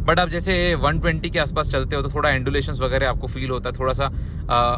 But आप जैसे 120 के आसपास चलते हो तो थोड़ा एंडुलेशंस वगैरह आपको फील होता है, थोड़ा सा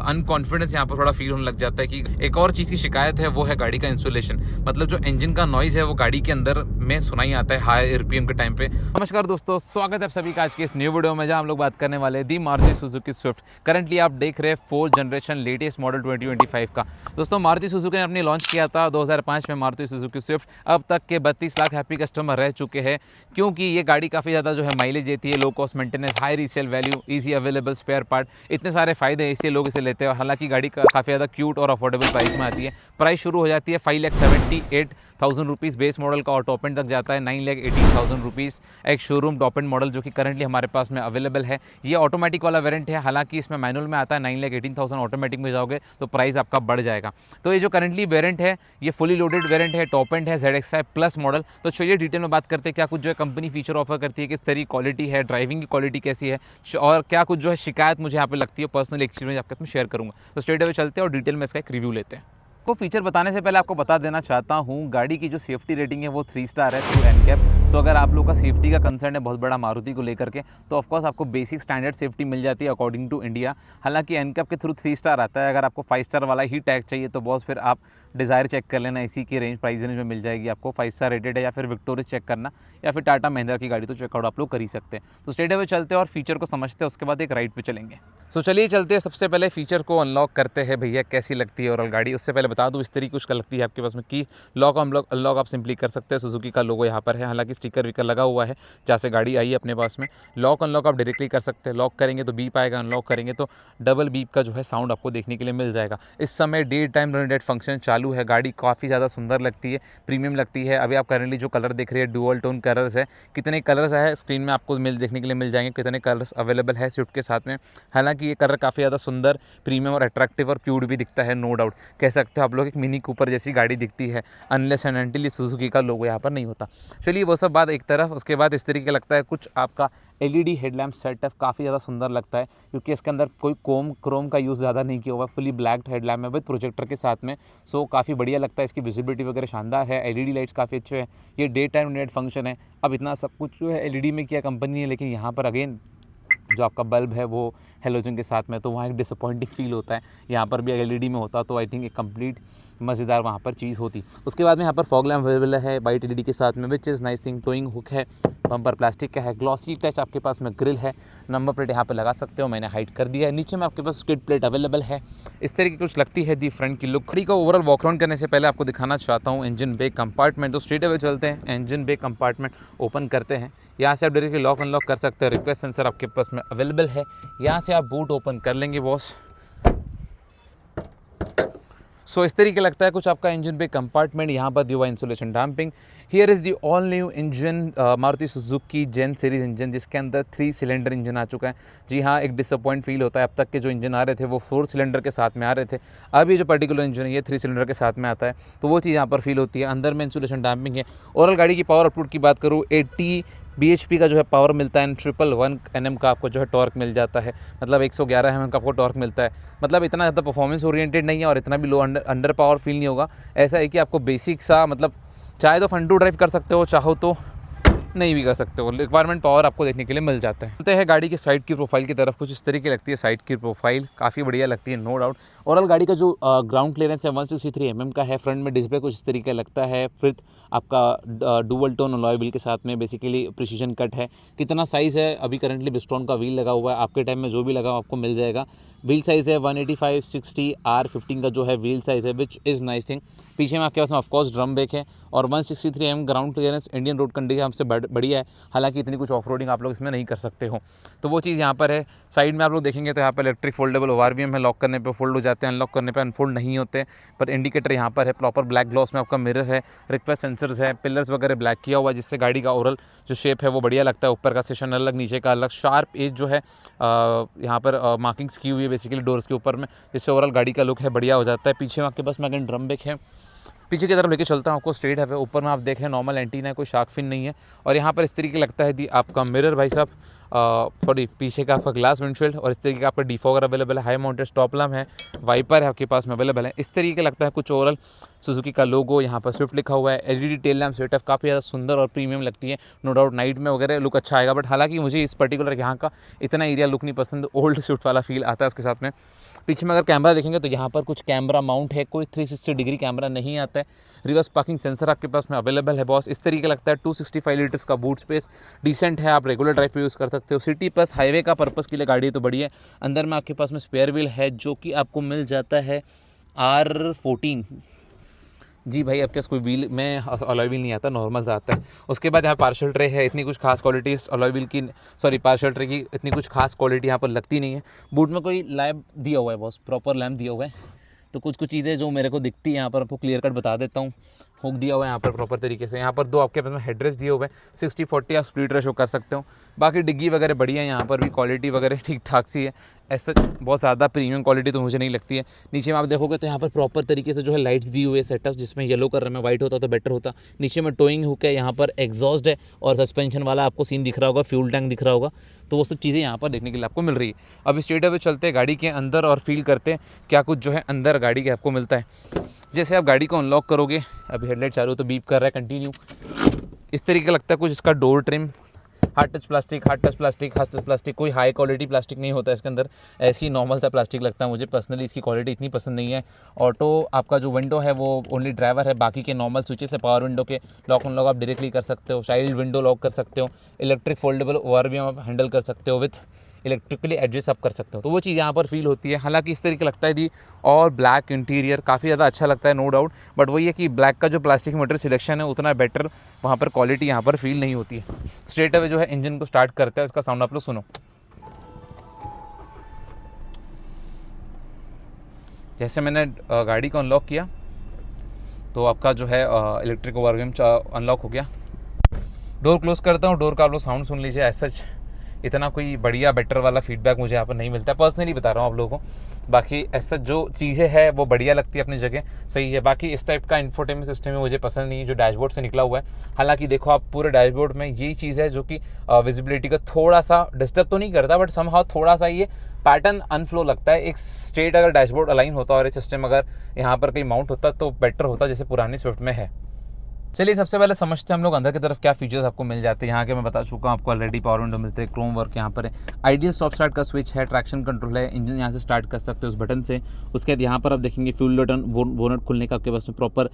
अनकॉन्फिडेंस यहाँ पर थोड़ा फील होने लग जाता है। कि एक और चीज़ की शिकायत है वो है गाड़ी का इंसुलेशन, मतलब जो इंजन का नॉइज़ है वो गाड़ी के अंदर में सुनाई आता है हाई RPM के टाइम पे। नमस्कार दोस्तों, स्वागत है आप सभी का आज के इस न्यू वीडियो में, जहाँ हम लोग बात करने वाले हैं दी मारुति सुजुकी स्विफ्ट। करंटली आप देख रहे हैं 4th जनरेशन लेटेस्ट मॉडल 2025 का। दोस्तों मारुति सुजुकी ने अपनी लॉन्च किया था 2005 में मारुति सुजुकी स्विफ्ट। अब तक के 32 लाख हैप्पी कस्टमर रह चुके हैं, क्योंकि ये गाड़ी काफ़ी ज़्यादा जो है माइलेज देती है, low cost maintenance, high resale value, easy available spare part, इतने सारे फायदे हैं, इसलिए लोग इसे लेते हैं। हालांकि गाड़ी काफ़ी ज़्यादा क्यूट और अफोर्डेबल प्राइस में आती है। प्राइस शुरू हो जाती है 5,78,000 रुपीज़, बेस मॉडल का और टॉप एंड तक जाता है 9,18,000 रुपीज़। एक शोरूम टॉप एंड मॉडल जो कि करंटली हमारे पास में अवेलेबल है, ये ऑटोमेटिक वाला वेरिएंट है। हालांकि इसमें मैनुअल में आता है 9,18,000, ऑटोमेटिक में जाओगे तो प्राइस आपका बढ़ जाएगा। तो ये जो करंटली वेरिएंट है ये फुली लोडेड वेरिएंट है, टॉप एंड है, ZXi प्लस मॉडल। तो चलिए डिटेल में बात करते हैं क्या कुछ जो है कंपनी फीचर ऑफर करती है, किस तरह क्वालिटी है, ड्राइविंग की क्वालिटी कैसी है, और क्या कुछ जो है शिकायत मुझे यहाँ पे लगती है, पर्सनल एक्सपीरियंस आपके साथ शेयर करूँगा। तो स्ट्रेट अवे चलते हैं और डिटेल में इसका एक रिव्यू लेते हैं। को फीचर बताने से पहले आपको बता देना चाहता हूँ, गाड़ी की जो सेफ्टी रेटिंग है वो 3 स्टार है थ्रू NCAP। सो अगर आप लोग का सेफ्टी का कंसर्न है बहुत बड़ा मारुति को लेकर के, तो ऑफकोर्स आपको बेसिक स्टैंडर्ड सेफ्टी मिल जाती है अकॉर्डिंग टू इंडिया। हालांकि NCAP के थ्रू 3 स्टार आता है। अगर आपको 5 स्टार वाला ही टैग चाहिए तो बॉस फिर आप डिज़ायर चेक कर लेना, इसी की रेंज प्राइस रेंज में मिल जाएगी आपको। 5 स्टार रेटेड है, या फिर विक्टोरिया चेक करना, या फिर टाटा महिंद्रा की गाड़ी तो चेकआउट आप लोग कर ही सकते हैं। तो स्ट्रेट अवे चलते हैं और फीचर को समझते हैं, उसके बाद एक राइड पे चलेंगे। सो चलिए चलते हैं, सबसे पहले फीचर को अनलॉक करते हैं भैया, कैसी लगती है ओवरऑल गाड़ी। उससे पहले बता दूँ इस तरीके कुछ लगती है आपके पास में की लॉक अनलॉक आप सिंपली कर सकते हैं। सुजुकी का लोगो यहाँ पर है, हालांकि स्टिकर विकर लगा हुआ है जहाँ से गाड़ी आई है अपने पास में। लॉक अनलॉक आप डायरेक्टली कर सकते हैं, लॉक करेंगे तो बीप आएगा, अनलॉक करेंगे तो डबल बीप का जो है साउंड आपको देखने के लिए मिल जाएगा। इस समय day time run date function चालू है। गाड़ी काफ़ी ज़्यादा सुंदर लगती है, प्रीमियम लगती है। अभी आप करंटली जो कलर देख रहे हैं डुअल टोन कलर्स है। कितने कलर्स है स्क्रीन में आपको देखने के लिए मिल जाएंगे, कितने कलर्स अवेलेबल है स्विफ्ट के साथ में। हालांकि ये कलर काफ़ी ज़्यादा सुंदर, प्रीमियम और अट्रैक्टिव और क्यूट भी दिखता है, नो डाउट। कह सकते हो आप लोग एक मिनी कूपर जैसी गाड़ी दिखती है, अनलेस एंड अनटिल सुजुकी का लोगो यहाँ पर नहीं होता। चलिए वो सब बात एक तरफ। उसके बाद इस तरीके लगता है कुछ आपका LED हेडलैम्प सेटअप काफ़ी ज़्यादा सुंदर लगता है, क्योंकि इसके अंदर कोई क्रोम का यूज़ ज़्यादा नहीं किया हुआ है। फुली ब्लैक हेडलैम्प है विद प्रोजेक्टर के साथ में। सो काफ़ी बढ़िया लगता है, इसकी विजिबिलिटी वगैरह शानदार है। LED लाइट्स काफ़ी अच्छे हैं। ये डे टाइम नेट फंक्शन है। अब इतना सब कुछ जो है LED में किया कंपनी ने, लेकिन यहाँ पर अगेन जो आपका बल्ब है वो हेलोजन के साथ में, तो वहाँ एक डिसअपॉइंटिंग फील होता है। यहाँ पर भी LED में होता तो आई थिंक एक कंप्लीट मज़ेदार वहाँ पर चीज़ होती। उसके बाद में यहाँ पर फॉग लैम्प अवेलेबल है वाइट LED के साथ में, which is nice thing. Towing hook है, बम्पर प्लास्टिक का है, ग्लॉसी टच आपके पास में ग्रिल है, नंबर प्लेट यहाँ पे लगा सकते हो, मैंने हाइड कर दिया है। नीचे में आपके पास स्किड प्लेट अवेलेबल है। इस तरीके की कुछ लगती है दी फ्रंट की लुक। गाड़ी का ओवरऑल वॉक अराउंड करने से पहले आपको दिखाना चाहता हूँ इंजन बे कंपार्टमेंट। तो स्ट्रेट अवे चलते हैं, इंजन बे कंपार्टमेंट ओपन करते हैं। यहाँ से आप डायरेक्टली लॉक अनलॉक कर सकते हैं, रिक्वेस्ट सेंसर आपके पास में अवेलेबल है। यहाँ से आप बूट ओपन कर लेंगे बॉस। सो इस तरीके लगता है कुछ आपका इंजन पे कंपार्टमेंट। यहाँ पर दिया हुआ insulation damping. Here is the all new engine Maruti Suzuki gen series engine, जिसके अंदर 3 सिलेंडर इंजन आ चुका है। जी हाँ, एक डिसअपॉइंट फील होता है। अब तक के जो इंजन आ रहे थे वो 4 सिलेंडर के साथ में आ रहे थे। अब ये जो पर्टिकुलर इंजन है ये 3 सिलेंडर के साथ में आता है, तो वो चीज़ यहाँ पर फील होती है। अंदर में इंसुलेशन डैम्पिंग है। ओवरऑल गाड़ी की पावर आउटपुट की बात करूँ, 80 bhp का जो है पावर मिलता है, 111 Nm का आपको जो है टॉर्क मिल जाता है, मतलब 111 Nm का आपको टॉर्क मिलता है। मतलब इतना ज़्यादा परफॉर्मेंस ओरिएंटेड नहीं है और इतना भी लो अंडर पावर फील नहीं होगा। ऐसा है कि आपको बेसिक सा, मतलब चाहे तो फन टू ड्राइव कर सकते हो, चाहो तो नहीं भी कर सकते हो, रिक्वायरमेंट पावर आपको देखने के लिए मिल जाता है। चलते हैं गाड़ी की साइड की प्रोफाइल की तरफ। कुछ इस तरीके लगती है साइड की प्रोफाइल, काफ़ी बढ़िया लगती है, नो डाउट। ओवरऑल गाड़ी का जो ग्राउंड क्लियरेंस है 163 mm का है। फ्रंट में डिस्प्ले कुछ इस तरीके लगता है, फिर आपका डुअल टोन अलॉय व्हील के साथ में बेसिकली प्रिसीजन कट है। कितना साइज़ है, अभी करंटली बिस्ट्रॉन का व्हील लगा हुआ है, आपके टाइम में जो भी लगा आपको मिल जाएगा। व्हील साइज़ है 185/60 R15 का जो है व्हील साइज़ है, विच इज़ नाइस थिंग। पीछे में आपके पास में ऑफकोर्स ड्रम ब्रेक है और 163 mm ground clearance Indian road condition हमसे बढ़िया है। हालांकि इतनी कुछ ऑफ रोडिंग आप लोग इसमें नहीं कर सकते हो, तो वो चीज़ यहाँ पर है। साइड में आप लोग देखेंगे तो यहाँ पर इलेक्ट्रिक फोल्डेबल ORVM है, लॉक करने पे फोल्ड हो जाते हैं, अनलॉक करने पे अनफोल्ड नहीं होते। पर इंडिकेटर यहाँ पर है, प्रॉपर ब्लैक ग्लॉस में आपका मिरर है, रिक्वेस्ट सेंसर्स है, पिलर्स वगैरह ब्लैक किया हुआ है, जिससे गाड़ी का ओवरऑल जो शेप है वो बढ़िया लगता है। ऊपर का सेशन अलग, नीचे का अलग, शार्प एज जो है यहाँ पर मार्किंग्स की हुई है बेसिकली डोर्स के ऊपर में, जिससे ओवरऑल गाड़ी का लुक है बढ़िया हो जाता है। पीछे में आपके पास में अगेन ड्रम ब्रेक है। पीछे की तरफ लेके चलता हूँ आपको, स्ट्रेट है। ऊपर में आप देख रहे हैं नॉर्मल एंटीना है, कोई शार्क फिन नहीं है। और यहाँ पर इस तरीके लगता है आपका मिरर भाई साहब सॉरी पीछे का आपका ग्लास विंडशील्ड और इस तरीके का आपका डिफॉगर अवेलेबल है, हाई माउंटेड स्टॉप लैम्प है, वाइपर है आपके पास में अवेलेबल है। इस तरीके लगता है कुछ ओवरऑल सुजुकी का लोगो, यहाँ पर स्विफ्ट लिखा हुआ है, एलईडी टेल लैम्प सेटअप काफ़ी ज़्यादा सुंदर और प्रीमियम लगती है, नो डाउट नाइट में वगैरह लुक अच्छा आएगा। बट हालांकि मुझे इस पर्टिकुलर यहाँ का इतना एरिया लुक नहीं पसंद, ओल्ड स्विफ्ट वाला फील आता है उसके साथ में। पीछे में अगर कैमरा देखेंगे तो यहाँ पर कुछ कैमरा माउंट है, कोई 360 डिग्री कैमरा नहीं आता है। रिवर्स पार्किंग सेंसर आपके पास में अवेलेबल है बॉस। इस तरीके लगता है 265 लीटर्स का बूट स्पेस डिसेंट है, आप रेगुलर ड्राइव पे यूज़ कर सकते हो। सिटी प्लस हाईवे का पर्पस के लिए गाड़ी है तो बढ़िया है। अंदर में आपके पास में स्पेयर व्हील है जो कि आपको मिल जाता है R14। जी भाई, आपके पास कोई व्हील में अलॉय व्हील नहीं आता, नॉर्मल सा आता है। उसके बाद यहाँ पार्शल ट्रे है, इतनी कुछ खास क्वालिटी अलॉय व्हील की, सॉरी पार्शल ट्रे की इतनी कुछ खास क्वालिटी यहाँ पर लगती नहीं है। बूट में कोई लैम्प दिया हुआ है बॉस, प्रॉपर लैम्प दिया हुआ है। तो कुछ चीज़ें जो मेरे को दिखती है यहाँ पर आपको क्लियर कट बता देता हूँ। हुक दिया हुआ है यहाँ पर प्रॉपर तरीके से। यहाँ पर दो आपके पास में हेडरेस्ट दिए हुए हैं, 60-40 आप स्पीड रेशो कर सकते हो। बाकी डिग्गी वगैरह बढ़िया है, यहाँ पर भी क्वालिटी वगैरह ठीक ठाक सी है। ऐसा बहुत ज़्यादा प्रीमियम क्वालिटी तो मुझे नहीं लगती है। नीचे में आप देखोगे तो यहाँ पर प्रॉपर तरीके से जो है लाइट्स दी हुई है सेटअप, जिसमें येलो कलर में वाइट होता तो बेटर होता। नीचे में टोइंग हुक है, यहाँ पर एग्जॉस्ट है और सस्पेंशन वाला आपको सीन दिख रहा होगा, फ्यूल टैंक दिख रहा होगा। तो वो सब चीज़ें यहाँ पर देखने के लिए आपको मिल रही है। अब स्ट्रेट अवे चलते हैं गाड़ी के अंदर और फील करते हैं क्या कुछ जो है अंदर गाड़ी के आपको मिलता है। जैसे आप गाड़ी को अनलॉक करोगे, अभी हेडलाइट चालू तो बीप कर रहा है कंटिन्यू। इस तरीके का लगता है कुछ इसका door trim, hard touch plastic, कोई हाई क्वालिटी प्लास्टिक नहीं होता है इसके अंदर, ऐसी नॉर्मल सा प्लास्टिक लगता है मुझे पर्सनली। इसकी क्वालिटी इतनी पसंद नहीं है। ऑटो आपका जो विंडो है वो ओनली ड्राइवर है, बाकी के नॉर्मल स्विचेस है पावर विंडो के, लॉक अनलॉक आप डायरेक्टली कर सकते हो, चाइल्ड विंडो लॉक कर सकते हो, इलेक्ट्रिक फोल्डेबल ओवर भी आप हैंडल कर सकते हो, विथ इलेक्ट्रिकली एडजस्ट आप कर सकते हो। तो वो चीज़ यहाँ पर फील होती है। हालांकि इस तरीके लगता है जी, और ब्लैक इंटीरियर काफ़ी ज़्यादा अच्छा लगता है नो डाउट, बट वही है कि ब्लैक का जो प्लास्टिक मटेरियल सिलेक्शन है उतना बेटर वहाँ पर क्वालिटी यहाँ पर फील नहीं होती है। स्ट्रेट अवे जो है इंजन को स्टार्ट करता है, इसका साउंड आप लोग सुनो। जैसे मैंने गाड़ी को अनलॉक किया तो आपका जो है इलेक्ट्रिक ओवरव्हीम अनलॉक हो गया। डोर क्लोज करता हूँ, डोर का आप लोग साउंड सुन लीजिए। एज सच इतना कोई बढ़िया बेटर वाला फीडबैक मुझे यहाँ पर नहीं मिलता, पर्सनली बता रहा हूँ आप लोगों को। बाकी ऐसा जो चीज़ें हैं वो बढ़िया लगती है अपनी जगह, सही है। बाकी इस टाइप का इंफोटेनमेंट सिस्टम में मुझे पसंद नहीं है जो डैशबोर्ड से निकला हुआ है। हालांकि देखो आप पूरे डैशबोर्ड में यही चीज़ है जो कि विजिबिलिटी का थोड़ा सा डिस्टर्ब तो नहीं करता, बट समहाउ थोड़ा सा ये पैटर्न अनफ्लो लगता है। एक स्ट्रेट अगर डैशबोर्ड अलाइन होता और ये सिस्टम अगर यहाँ पर कहीं माउंट होता तो बेटर होता, जैसे पुरानी स्विफ्ट में है। चलिए सबसे पहले समझते हैं हम लोग अंदर की तरफ क्या फीचर्स आपको मिल जाते हैं। यहाँ के मैं बता चुका हूँ आपको ऑलरेडी, पावर विंडो मिलते हैं, क्रोम वर्क यहाँ पर है, आइडियल स्टॉप स्टार्ट का स्विच है, ट्रैक्शन कंट्रोल है, इंजन यहाँ से स्टार्ट कर सकते हो उस बटन से। उसके बाद यहाँ पर आप देखेंगे फ्यूल बटन, बोनट खुलने का आपके पास में प्रॉपर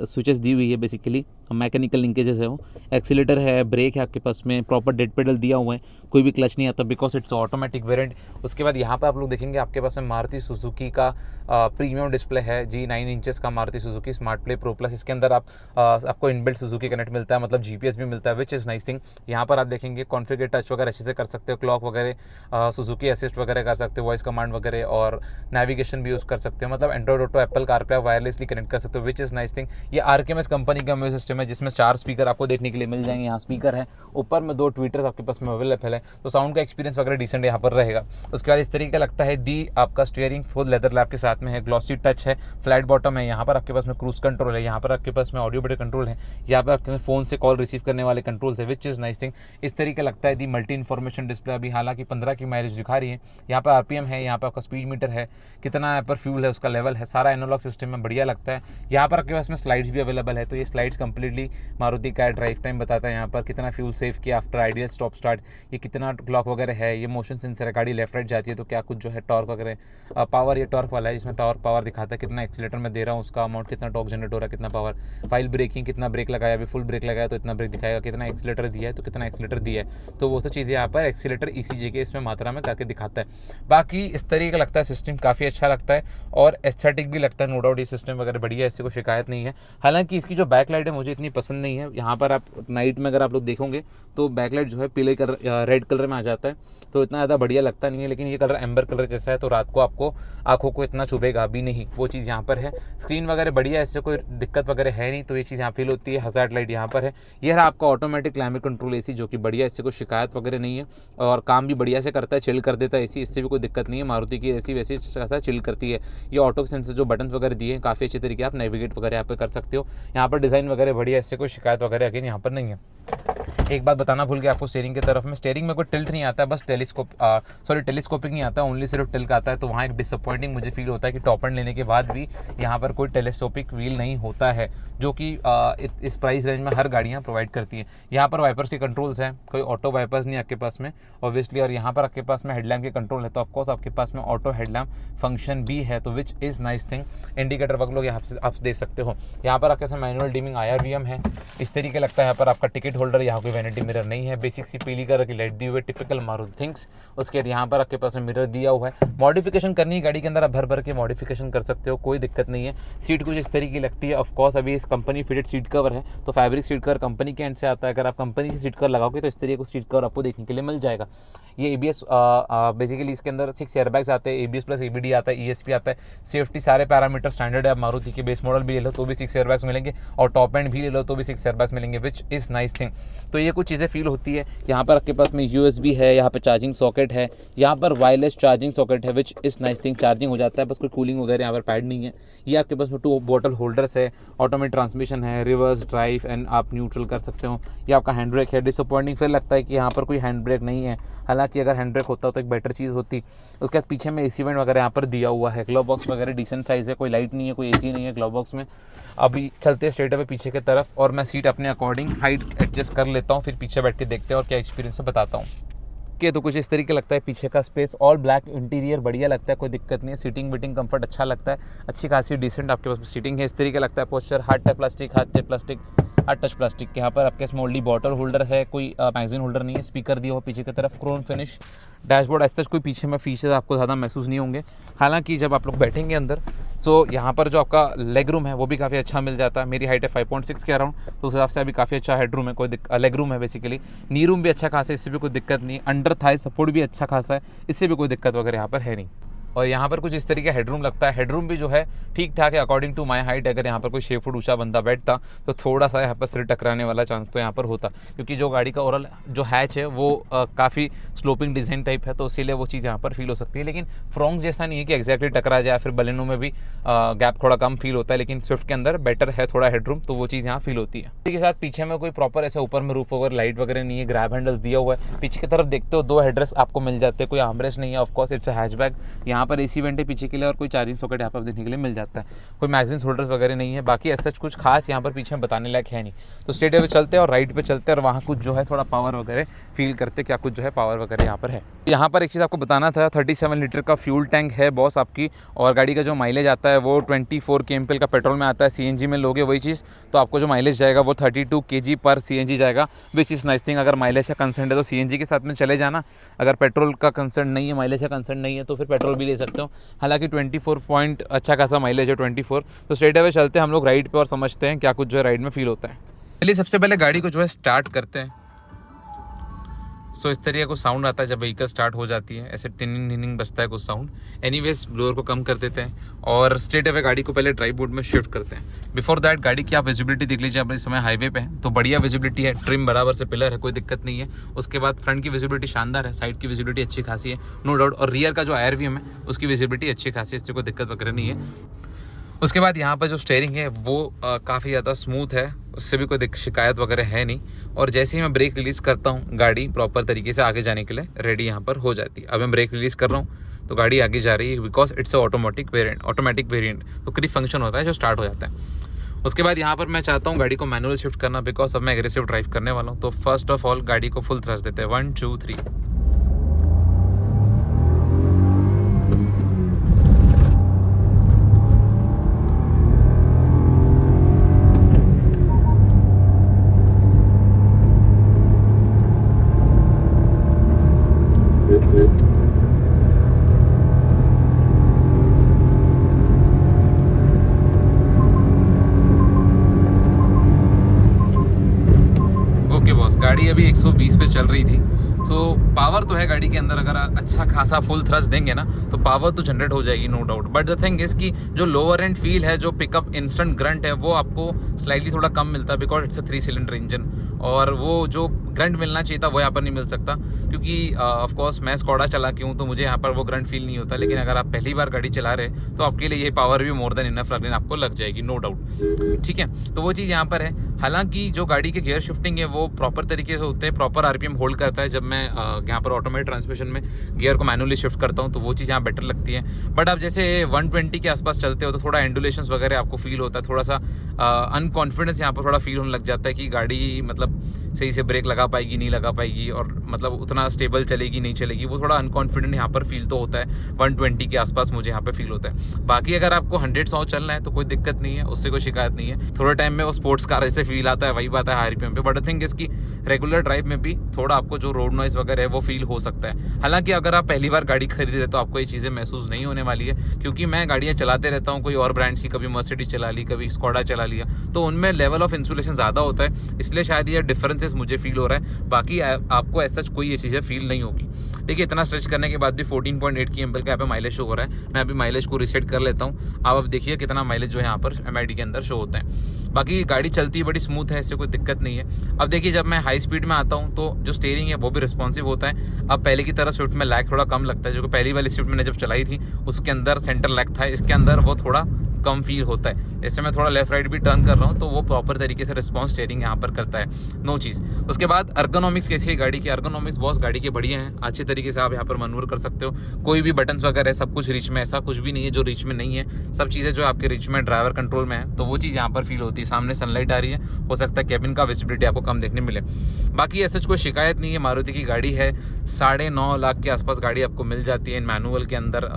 स्विचेस दी हुई है, बेसिकली मैकेनिकल लिंकेजेस है वो। एक्सीलेटर है, ब्रेक है आपके पास में, प्रॉपर डेड पेडल दिया हुआ है, कोई भी क्लच नहीं आता बिकॉज इट्स ऑटोमेटिक वेरिएंट। उसके बाद यहाँ पर आप लोग देखेंगे आपके पास में मारुति सुजुकी का प्रीमियम डिस्प्ले है जी, 9 इंचेस का Maruti Suzuki smart play pro plus. इसके अंदर आपको इनबिल्ट सुजुकी कनेक्ट मिलता है, मतलब जीपीएस भी मिलता है, विच इज़ नाइस थिंग। यहाँ पर आप देखेंगे कॉन्फ़िगर टच वगैरह अच्छे से कर सकते हो, क्लॉक वगैरह सुजुकी असिस्ट वगैरह कर सकते हो, वॉइस कमांड वगैरह, और नेविगेशन भी यूज़ कर सकते हो। मतलब एंड्रॉइड ऑटो, एप्पल कार पे आप वायरलेसली कनेक्ट कर सकते हो, विच इज़ नाइस थिंग। ये आरकेएमएस कंपनी का म्यूजिक सिस्टम है जिसमें 4 स्पीकर आपको देखने के लिए मिल जाएंगे। यहाँ स्पीकर है, ऊपर में 2 ट्विटर्स आपके पास में अवेलेबल है, तो साउंड का एक्सपीरियंस वगैरह डिसेंट यहाँ पर रहेगा। उसके बाद इस तरीके का लगता है दी आपका स्टीयरिंग फुल लेदर लैप के साथ में है, ग्लॉसी टच है, फ्लैट बॉटम है। यहाँ पर आपके पास में क्रूज कंट्रोल है, यहाँ पर आपके पास में ऑडियो बटन कंट्रोल है, यहाँ पर आपके फोन से कॉल रिसीव करने वाले कंट्रोल्स है, विच इज़ नाइस थिंग। इस तरीके लगता है दी मल्टी इन्फॉर्मेशन डिस्प्ले। अभी हालांकि 15 की माइलेज दिखा रही है। यहाँ पर आरपीएम है, यहाँ पर आपका स्पीड मीटर है, कितना यहाँ पर फ्यूल है उसका लेवल है, सारा एनालॉग सिस्टम में बढ़िया लगता है। यहाँ पर आपके पास में स्लाइड्स भी अवेलेबल है, तो ये स्लाइड्स कंप्लीटली मारुति का ड्राइव टाइम बताता है, यहाँ पर कितना फ्यूल सेव किया आफ्टर आइडियल स्टॉप स्टार्ट, ये कितना क्लॉक वगैरह है, ये मोशन सेंसर है, गाड़ी लेफ्ट राइट जाती है तो क्या कुछ जो है टॉर्क वगैरह, पावर ये टॉर्क वाला है, इसमें टॉर्क पावर दिखाता है कितना एक्सीलेटर में दे रहा हूँ, उसका अमाउंट कितना टॉर्क जनरेट हो रहा है, कितना पावर। फाइल ब्रेकिंग, कितना ब्रेक लगाया, अभी फुल ब्रेक लगाया तो इतना ब्रेक दिखाएगा, कितना एक्सीलेटर दिया है तो कितना एक्सीलेटर दिया है, तो वो सब चीज़ें यहाँ पर एक्सीलेटर ईसीजी के इसमें मात्रा में करके दिखाता है। बाकी इस तरीके का लगता है सिस्टम, काफ़ी अच्छा लगता है और एस्थेटिक भी लगता है, नो डाउट ये सिस्टम वगैरह बढ़िया है, इससे कोई शिकायत नहीं है। हालांकि इसकी जो बैक लाइट है मुझे इतनी पसंद नहीं है। यहाँ पर आप नाइट में अगर आप लोग देखोगे तो बैक लाइट जो है पीले कलर रेड कलर में आ जाता है, तो इतना ज़्यादा बढ़िया लगता नहीं है, लेकिन ये कलर एम्बर कलर जैसा है तो रात को आपको आंखों को इतना चुभेगा भी नहीं, वो चीज़ यहाँ पर है। स्क्रीन वगैरह बढ़िया है, इससे कोई दिक्कत वगैरह है नहीं, तो ये चीज़ यहाँ फील होती है। हज़ार्ड लाइट यहाँ पर है, ये रहा आपका ऑटोमेटिक क्लाइमेट कंट्रोल एसी जो कि बढ़िया, इससे कोई शिकायत वगैरह नहीं है और काम भी बढ़िया से करता है, चिल कर देता है एसी, इससे भी कोई दिक्कत नहीं है। मारुति की एसी वैसे ऐसा चिल करती है। ये ऑटो सेंसर जो बटन वगैरह दिए हैं काफ़ी अच्छे तरीके आप नेविगेट वगैरह यहाँ पर कर सकते हो। यहाँ पर डिज़ाइन वगैरह बढ़िया, इससे कोई शिकायत वगैरह अगेन यहाँ पर नहीं है। एक बात बताना भूल गया आपको स्टीयरिंग की तरफ में, स्टीयरिंग में कोई टिल्ट नहीं आता है, बस टेलीस्कोपिक नहीं आता, ओनली सिर्फ टिल्ट आता है। तो वहाँ एक डिसअपॉइंटिंग मुझे फील होता है कि टॉप एंड लेने के बाद भी यहाँ पर कोई टेलीस्कोपिक व्हील नहीं होता है, जो कि इस प्राइस रेंज में हर गाड़ियाँ प्रोवाइड करती हैं। यहाँ पर वाइपर्स के कंट्रोल्स हैं, कोई ऑटो वाइपर्स नहीं आपके पास में ऑब्वियसली, और यहाँ पर आपके पास में हेडलैम्प के कंट्रोल है, तो ऑफकोर्स आपके पास में ऑटो हेडलैम्प फंक्शन भी है, तो which is nice thing. Indicator वगैरह लोग यहाँ से आप दे सकते हो। यहाँ पर आपके साथ मैनुअल डिमिंग IRVM है, इस तरीके लगता है। यहाँ पर आपका टिकट होल्डर, यहाँ कोई वैनिटी मिरर नहीं है, बेसिक सी पीली कलर की लाइट दी हुई, टिपिकल मारुति थिंग्स। उसके बाद यहाँ पर आपके पास में मिरर दिया हुआ है। मॉडिफिकेशन करनी है गाड़ी के अंदर, आप भर भर के मॉडिफिकेशन कर सकते हो, कोई दिक्कत नहीं है। सीट कुछ इस तरीके की लगती है, ऑफकोर्स अभी इस कंपनी फिटेड सीट कवर है, तो फैब्रिक सीट कवर कंपनी के एंड से आता है। अगर आप कंपनी से सीट कवर लगाओगे तो इस तरीके को सीट कवर आपको देखने के लिए मिल जाएगा। ये ABS बेसिकली इसके अंदर 6 एयरबैग्स आते हैं, ABS प्लस ABD आता है, ESP आता है, सेफ्टी सारे पैरामीटर स्टैंडर्ड है। मारुति के बेस मॉडल भी ले लो तो भी 6 एयरबैग्स मिलेंगे, और टॉप एंड भी ले लो तो भी 6 एयरबैग्स मिलेंगे, विच इज़ नाइस थिंग। तो ये कुछ चीज़ें फील होती है। यहाँ पर आपके पास में USB है, यहाँ पर चार्जिंग सॉकेट है, यहाँ पर वायरलेस चार्जिंग सॉकेट है, which is nice thing. Charging हो जाता है, बस कोई कूलिंग वगैरह यहाँ पर पैड नहीं है। ये आपके पास में 2 बॉटल होल्डर्स है, ऑटोमेटिक ट्रांसमिशन है, रिवर्स ड्राइव एंड आप न्यूट्रल कर सकते हो। ये आपका हैंड ब्रेक है। डिसअपॉइंटिंग फिर लगता है कि यहाँ पर कोई हैंड ब्रेक नहीं है, हालांकि अगर हैंड ब्रेक होता तो एक बेटर चीज़ होती। उसके बाद पीछे में AC वेंट वगैरह यहाँ पर दिया हुआ है, ग्लोव बॉक्स वगैरह डिसेंट साइज़ है, कोई लाइट नहीं है, कोई AC नहीं है ग्लोव बॉक्स में। अभी चलते स्ट्रेट अवे पीछे की तरफ, और मैं सीट अपने अकॉर्डिंग हाइट एडजस्ट कर लेता हूँ, फिर पीछे बैठ के देखते हैं और क्या एक्सपीरियंस है बताता हूँ। के तो कुछ इस तरीके लगता है पीछे का स्पेस, ऑल ब्लैक इंटीरियर बढ़िया लगता है, कोई दिक्कत नहीं है। सीटिंग बीटिंग कंफर्ट अच्छा लगता है, अच्छी खासी डिसेंट आपके पास सीटिंग है। इस तरीके लगता है posture, hard touch plastic, hard touch plastic. यहाँ पर आपके स्मॉली बॉटल होल्डर है, कोई मैगजीन होल्डर नहीं है। स्पीकर दिया हो पीछे की तरफ, क्रोम फिनिश डैशबोर्ड। ऐसा कोई पीछे में फीचर्स आपको ज़्यादा महसूस नहीं होंगे। हालांकि जब आप लोग बैठेंगे अंदर, तो यहाँ पर जो आपका लेग रूम है वो भी काफ़ी अच्छा मिल जाता है। मेरी हाइट है 5.6 के अराउंड, तो उस हिसाब से अभी काफ़ी अच्छा हेड रूम है, कोई लेग रूम है बेसिकली। नी रूम भी अच्छा खासा है, इससे भी कोई दिक्कत नहीं। अंडर थाई सपोर्ट भी अच्छा खासा है, इससे भी कोई दिक्कत वगैरह यहाँ पर है नहीं। और यहाँ पर कुछ इस तरीके हेडरूम लगता है। हेडरूम भी जो है ठीक ठाक है अकॉर्डिंग टू माय हाइट। अगर यहाँ पर कोई 6 फुट ऊंचा बंदा बैठता तो थोड़ा सा यहाँ पर सिर टकराने वाला चांस तो यहाँ पर होता, क्योंकि जो गाड़ी का ओवरऑल जो हैच है वो काफ़ी स्लोपिंग डिज़ाइन टाइप है, तो इसीलिए वो चीज़ यहाँ पर फील हो सकती है। लेकिन फ्रॉन्क्स जैसा नहीं है कि एग्जैक्टली टकरा जाए, फिर बलेनो में भी गैप थोड़ा कम फील होता है, लेकिन स्विफ्ट के अंदर बेटर है थोड़ा हेडरूम, तो वो चीज़ यहाँ फील होती है। इसी के साथ पीछे में कोई प्रॉपर ऐसे ऊपर में रूफ वगैरह लाइट वगैरह नहीं है, ग्रैब हैंडल्स दिया हुआ है। पीछे की तरफ देखते हो 2 हेडरेस्ट आपको मिल जाते हैं, कोई आर्मरेस्ट नहीं है। Of course it's a hatchback. यहाँ पर AC वेंट है पीछे के लिए, और कोई चार्जिंग सॉकेट यहाँ पर देखने के लिए मिल जाता है। कोई मैगजीन होल्डर्स वगैरह नहीं है। बाकी ऐसा कुछ खास यहाँ पर पीछे बताने लायक है नहीं। तो स्ट्रेट वे चलते हैं और राइट पे चलते हैं, और वहाँ कुछ जो है थोड़ा पावर वगैरह फील करते, क्या कुछ जो है पावर वगैरह यहाँ पर है। यहाँ पर एक चीज़ आपको बताना था, 37 लीटर का फ्यूल टैंक है बॉस आपकी, और गाड़ी का जो माइलेज आता है वो 24 kmpl का पेट्रोल में आता है। CNG में लोगे वही चीज़, तो आपको जो माइलेज जाएगा वो 32 kg पर CNG जाएगा, विच इज़ नाइस थिंग। अगर माइलेज का कंसर्न है तो CNG के साथ में चले जाना। अगर पेट्रोल का कंसर्न नहीं है, माइलेज का कंसर्न नहीं है, तो फिर पेट्रोल भी ले सकते हो। हालांकि 24 पॉइंट अच्छा खासा माइलेज है 24। तो स्ट्रेट अवे चलते हैं हम लोग राइड पे और समझते हैं क्या कुछ जो है राइड में फील होता है। चलिए सबसे पहले गाड़ी को जो है स्टार्ट करते हैं। सो इस तरीके को साउंड आता है जब व्हीकल स्टार्ट हो जाती है, ऐसे टिनिंग टिनिंग बजता है कुछ साउंड। एनीवेज ब्लोअर को कम कर देते हैं और स्ट्रेट अवे गाड़ी को पहले ड्राइव मोड में शिफ्ट करते हैं। बिफोर दैट गाड़ी की आप विजिबिलिटी देख लीजिए। अपने समय हाईवे पे है तो बढ़िया विजिबिलिटी है, ट्रिम बराबर से पिलर है, कोई दिक्कत नहीं है। उसके बाद फ्रंट की विजिबिलिटी शानदार है, साइड की विजिबिलिटी अच्छी खासी है नो डाउट, और रियर का जो IRVM है उसकी विजिबिलिटी अच्छी खासी है, इससे कोई दिक्कत वगैरह नहीं है। उसके बाद यहाँ पर जो स्टीयरिंग है वो काफ़ी ज़्यादा स्मूथ है, उससे भी कोई शिकायत वगैरह है नहीं। और जैसे ही मैं ब्रेक रिलीज़ करता हूँ गाड़ी प्रॉपर तरीके से आगे जाने के लिए रेडी यहाँ पर हो जाती है। अब मैं ब्रेक रिलीज़ कर रहा हूँ तो गाड़ी आगे जा रही है, बिकॉज इट्स ऑटोमेटिक वेरिएंट, तो क्रिप फंक्शन होता है जो स्टार्ट हो जाता है। उसके बाद यहाँ पर मैं चाहता हूँ गाड़ी को मैनुअल शिफ्ट करना, बिकॉज अब मैं एग्रेसिव ड्राइव करने वाला हूँ। तो फर्स्ट ऑफ ऑल गाड़ी को फुल थ्रस्ट देते हैं, 1 2 3। गाड़ी अभी 120 पे चल रही थी, तो पावर तो है गाड़ी के अंदर। अगर अच्छा खासा फुल थ्रस्ट देंगे ना तो पावर तो जनरेट हो जाएगी no doubt. But the thing is कि जो लोअर एंड फील है, जो पिकअप इंस्टेंट ग्रंट है, वो आपको स्लाइटली थोड़ा कम मिलता है, because it's a 3 cylinder engine. और वो जो ग्रंट मिलना चाहिए था वो यहाँ पर नहीं मिल सकता, क्योंकि ऑफ कोर्स मैं स्कॉडा चला के हूँ तो मुझे यहाँ पर वो ग्रंट फील नहीं होता। लेकिन अगर आप पहली बार गाड़ी चला रहे तो आपके लिए ये पावर भी मोर देन इनफ आपको लग जाएगी, नो डाउट। ठीक है, तो वो चीज़ यहाँ पर है। हालांकि जो गाड़ी के गियर शिफ्टिंग है वो प्रॉपर तरीके से होते हैं, प्रॉपर आरपीएम होल्ड करता है। जब मैं यहाँ पर ऑटोमेटिक ट्रांसमिशन में गियर को मैनुअली शिफ्ट करता हूँ तो वो चीज़ यहाँ बेटर लगती है। बट आप जैसे 120 के आसपास चलते हो तो थोड़ा एंडुलेशंस वगैरह आपको फील होता है, थोड़ा सा अनकॉन्फिडेंस यहाँ पर थोड़ा फील होने लग जाता है कि गाड़ी मतलब सही से ब्रेक लगा पाएगी नहीं लगा पाएगी, और मतलब उतना स्टेबल चलेगी नहीं चलेगी, वो थोड़ा अनकॉन्फिडेंट यहाँ पर फील तो होता है। 120 के आसपास मुझे यहाँ पर फील होता है। बाकी अगर आपको 100 चलना है तो कोई दिक्कत नहीं है, उससे कोई शिकायत नहीं है। थोड़े टाइम में वो स्पोर्ट्स कार जैसे फील आता है वही बात है आरपीएम पे। बट आई थिंक इसकी रेगुलर ड्राइव में भी थोड़ा आपको जो रोड नॉइज वगैरह है वो फील हो सकता है। हालांकि अगर आप पहली बार गाड़ी खरीद रहे तो आपको ये चीज़ें महसूस नहीं होने वाली है, क्योंकि मैं गाड़ियाँ चलाते रहता हूँ, कोई और ब्रांड्स की, कभी मर्सिडीज चला ली, कभी स्कॉडा चला लिया, तो उनमें लेवल ऑफ इंसुलेशन ज़्यादा होता है, इसलिए शायद ये डिफरेंसेस मुझे फील हो रहा है। बाकी आपको ऐसा कोई ये चीज़ें फील नहीं होगी। देखिए, इतना स्ट्रेच करने के बाद भी 14.8 की एम्पल का यहाँ पे माइलेज शो हो रहा है। मैं अभी माइलेज को रीसेट कर लेता हूँ। अब देखिए कितना माइलेज जो है यहाँ पर एमआईडी के अंदर शो होता है। बाकी गाड़ी चलती बड़ी स्मूथ है, इससे कोई दिक्कत नहीं है। अब देखिए, जब मैं हाई स्पीड में आता हूँ तो जो स्टीयरिंग है वो भी रिस्पॉन्सिव होता है। अब पहले की तरह स्विफ्ट में लैग थोड़ा कम लगता है, जो कि पहली वाली स्विफ्ट मैंने जब चलाई थी उसके अंदर सेंटर लैग था, इसके अंदर वो थोड़ा कम फील होता है। जैसे मैं थोड़ा लेफ्ट राइट भी टर्न कर रहा हूँ तो वो प्रॉपर तरीके से रिस्पॉन्स स्टीयरिंग यहाँ पर करता है, नो चीज़। उसके बाद अर्गोनॉमिक्स कैसी है गाड़ी की? अर्गोनॉमिक्स बॉस गाड़ी के बढ़िया हैं, अच्छे तरीके से आप यहाँ पर मनूवर कर सकते हो। कोई भी बटन्स वगैरह सब कुछ रीच में, ऐसा कुछ भी नहीं है जो रीच में नहीं है। सब चीज़ें जो आपके रीच में, ड्राइवर कंट्रोल में है, तो वो चीज़ यहाँ पर फील होती है। सामने सनलाइट आ रही है, हो सकता है कैबिन का विजिबिलिटी आपको कम देखने मिले। बाकी ऐसा कोई शिकायत नहीं है। मारुति की गाड़ी है, 9.5 लाख के आसपास गाड़ी आपको मिल जाती है मैनुअल के अंदर।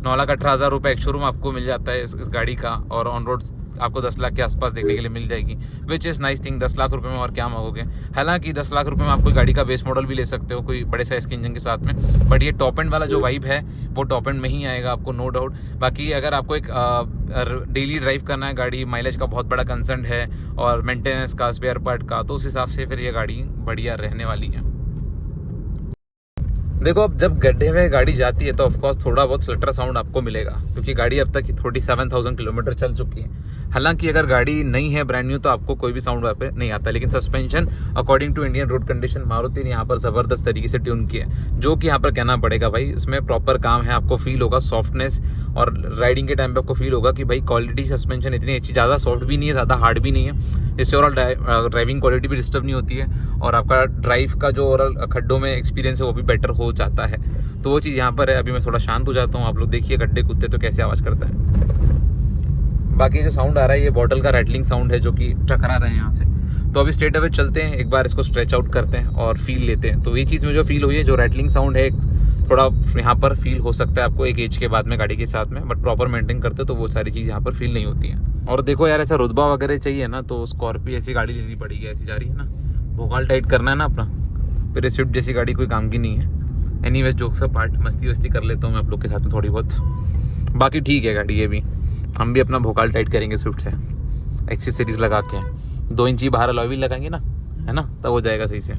9,18,000 रुपये एक शोरूम आपको मिल जाता है इस गाड़ी का, और ऑन रोड आपको 10 लाख के आसपास देखने के लिए मिल जाएगी, which is nice thing. 10 lakh रुपए में और क्या मांगोगे? हालांकि 10 लाख रुपए में आप कोई गाड़ी का बेस मॉडल भी ले सकते हो, कोई बड़े साइज के इंजन के साथ में, बट ये टॉप एंड वाला जो वाइब है वो टॉप एंड में ही आएगा आपको, नो डाउट। बाकी अगर आपको एक डेली ड्राइव करना है, गाड़ी माइलेज का बहुत बड़ा कंसर्न है और मेंटेनेंस का, स्पेयर पार्ट का, तो उस हिसाब से फिर ये गाड़ी बढ़िया रहने वाली है। देखो, अब जब गड्ढे में गाड़ी जाती है तो ऑफकोर्स थोड़ा बहुत फ्लटर साउंड आपको मिलेगा, क्योंकि गाड़ी अब तक 47,000 किलोमीटर चल चुकी है। हालांकि अगर गाड़ी नहीं है ब्रांड न्यू तो आपको कोई भी साउंड वहाँ पे नहीं आता, लेकिन suspension according to Indian road condition Maruti ने यहाँ पर ज़बरदस्त तरीके से ट्यून किया है, जो कि यहाँ पर कहना पड़ेगा भाई, इसमें प्रॉपर काम है। आपको फील होगा सॉफ्टनेस, और राइडिंग के टाइम पे आपको फील होगा कि भाई क्वालिटी सस्पेंशन इतनी अच्छी, ज़्यादा सॉफ्ट भी नहीं है, ज़्यादा हार्ड भी नहीं है, जिससे ओवरऑल ड्राइविंग क्वालिटी भी डिस्टर्ब नहीं होती है, और आपका ड्राइव का जो ओवरऑल खड्डों में एक्सपीरियंस है वो भी बेटर हो जाता है। तो वो चीज़ यहाँ पर है। अभी मैं थोड़ा शांत हो जाता हूँ, आप लोग देखिए गड्ढे कुत्ते तो कैसे आवाज़ करता है। बाकी जो साउंड आ रहा है ये बॉटल का रैटलिंग साउंड है, जो कि टकरा रहे हैं यहाँ से। तो अभी स्ट्रेट अवे चलते हैं, एक बार इसको स्ट्रेच आउट करते हैं और फील लेते हैं। तो ये चीज़ में जो फील हुई है, जो रैटलिंग साउंड है, थोड़ा यहाँ पर फील हो सकता है आपको एक एज के बाद में गाड़ी के साथ में, बट प्रॉपर मेंटेन करते हो तो वो सारी चीज़ यहाँ पर फील नहीं होती है। और देखो यार, ऐसा रुतबा वगैरह चाहिए ना तो स्कॉर्पियो ऐसी गाड़ी लेनी पड़ेगी। ऐसी जा रही है ना, भोकाल टाइट करना है ना अपना, फिर स्विफ्ट जैसी गाड़ी कोई काम की नहीं है। एनीवेज, जोक्स का पार्ट, मस्ती वस्ती कर लेता हूँ मैं आप लोग के साथ में थोड़ी बहुत। बाकी ठीक है गाड़ी, ये भी हम भी अपना भोकाल टाइट करेंगे स्विफ्ट से, एक्सेसरीज लगा के 2 इंची बाहर अलॉय व्हील लगाएंगे ना, है ना, तब हो जाएगा सही से।